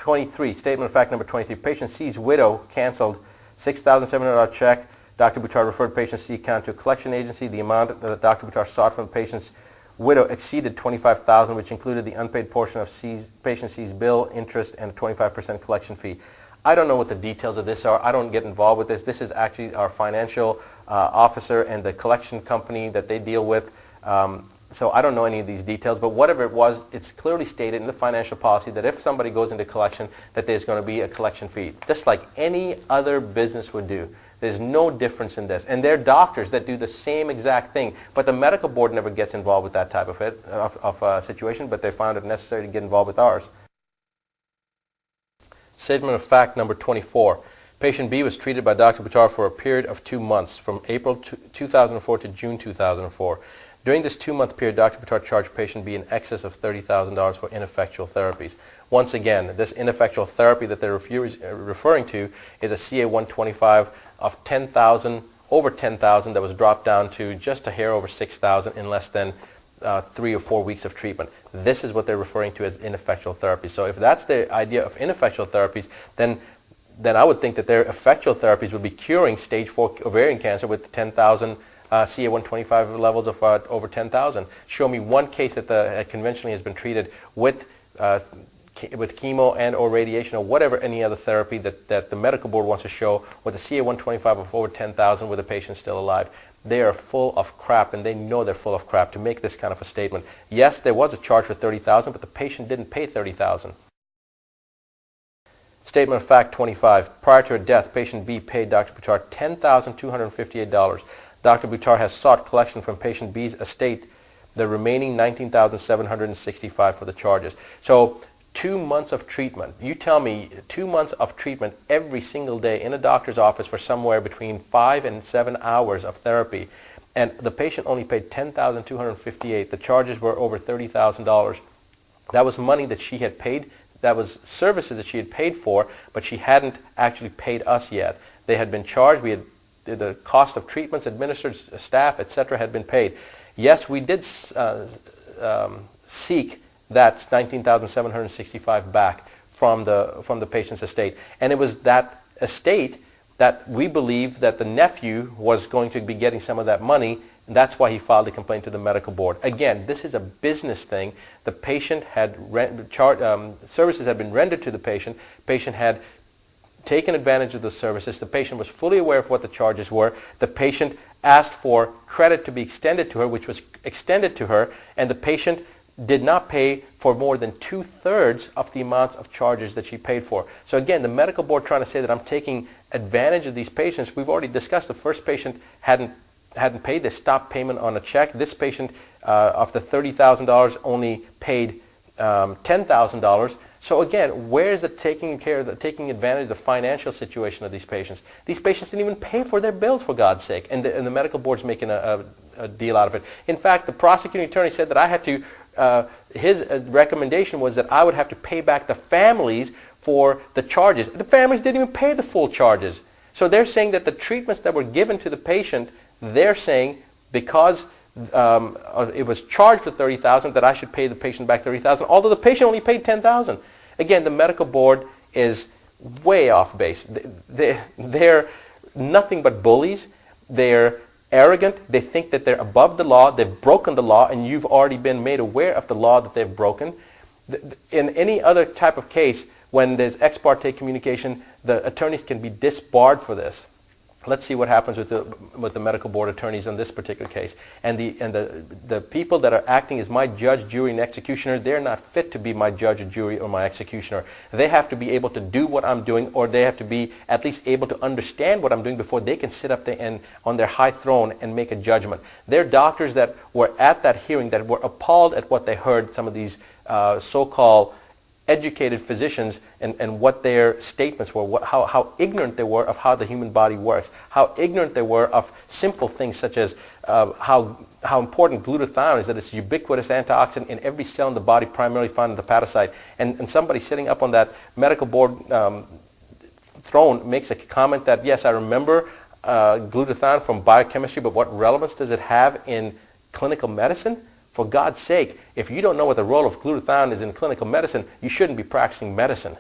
23, statement of fact number 23. Patient C's widow canceled $6,700 check. Dr. Buttar referred patient C account to a collection agency. The amount that Dr. Buttar sought from the patient's widow exceeded $25,000, which included the unpaid portion of patient C's bill, interest, and a 25% collection fee. I don't know what the details of this are. I don't get involved with this. This is actually our financial officer and the collection company that they deal with. So I don't know any of these details, but whatever it was, it's clearly stated in the financial policy that if somebody goes into collection, that there's going to be a collection fee, just like any other business would do. There's no difference in this. And there are doctors that do the same exact thing, but the medical board never gets involved with that type of situation, but they found it necessary to get involved with ours. Statement of fact number 24. Patient B was treated by Dr. Buttar for a period of 2 months, from April 2004 to June 2004. During this 2-month period, Dr. Buttar charged patient B in excess of $30,000 for ineffectual therapies. Once again, this ineffectual therapy that they're referring to is a CA-125 of $10,000, over $10,000, that was dropped down to just a hair over $6,000 in less than 3 or 4 weeks of treatment. This is what they're referring to as ineffectual therapy. So if that's the idea of ineffectual therapies, then I would think that their effectual therapies would be curing stage 4 ovarian cancer with 10,000 CA-125 levels of over 10,000. Show me one case that conventionally has been treated with chemo and or radiation or whatever any other therapy that the medical board wants to show with a CA-125 of over 10,000 with a patient still alive. They are full of crap, and they know they're full of crap to make this kind of a statement. Yes, there was a charge for $30,000, but the patient didn't pay $30,000. Statement of fact 25. Prior to her death, patient B paid Dr. Buttar $10,258. Dr. Buttar has sought collection from patient B's estate the remaining $19,765 for the charges. So 2 months of treatment. You tell me 2 months of treatment every single day in a doctor's office for somewhere between 5 and 7 hours of therapy, and the patient only paid $10,258. The charges were over $30,000. That was money that she had paid. That was services that she had paid for, but she hadn't actually paid us yet. They had been charged. We had the cost of treatments administered, staff, etc. had been paid. Yes, we did seek that $19,765 back from the patient's estate, and it was that estate that we believe that the nephew was going to be getting some of that money, and that's why he filed a complaint to the medical board. Again, this is a business thing. The patient had services had been rendered to the patient. Patient had taken advantage of the services. The patient was fully aware of what the charges were. The patient asked for credit to be extended to her, which was extended to her, and the patient did not pay for more than 2/3 of the amount of charges that she paid for. So again, the medical board trying to say that I'm taking advantage of these patients. We've already discussed the first patient hadn't paid. They stopped payment on a check. This patient, of the $30,000, only paid $10,000. So again, where is the taking advantage of the financial situation of these patients? These patients didn't even pay for their bills, for God's sake, and the medical board's making a deal out of it. In fact, the prosecuting attorney said that I had to, his recommendation was that I would have to pay back the families for the charges. The families didn't even pay the full charges. So they're saying that the treatments that were given to the patient, they're saying because it was charged for $30,000 that I should pay the patient back $30,000, although the patient only paid $10,000. Again, the medical board is way off base. They're nothing but bullies. They're arrogant. They think that they're above the law. They've broken the law, and you've already been made aware of the law that they've broken. In any other type of case, when there's ex parte communication, the attorneys can be disbarred for this. Let's see what happens with the medical board attorneys on this particular case. And the people that are acting as my judge, jury, and executioner, they're not fit to be my judge or jury or my executioner. They have to be able to do what I'm doing, or they have to be at least able to understand what I'm doing before they can sit up there and on their high throne and make a judgment. There are doctors that were at that hearing that were appalled at what they heard, some of these so-called educated physicians, and what their statements were, how ignorant they were of how the human body works, how ignorant they were of simple things such as how important glutathione is, that it's a ubiquitous antioxidant in every cell in the body, primarily found in the hepatocyte. And somebody sitting up on that medical board throne makes a comment that, yes, I remember glutathione from biochemistry, but what relevance does it have in clinical medicine? For God's sake, if you don't know what the role of glutathione is in clinical medicine, you shouldn't be practicing medicine.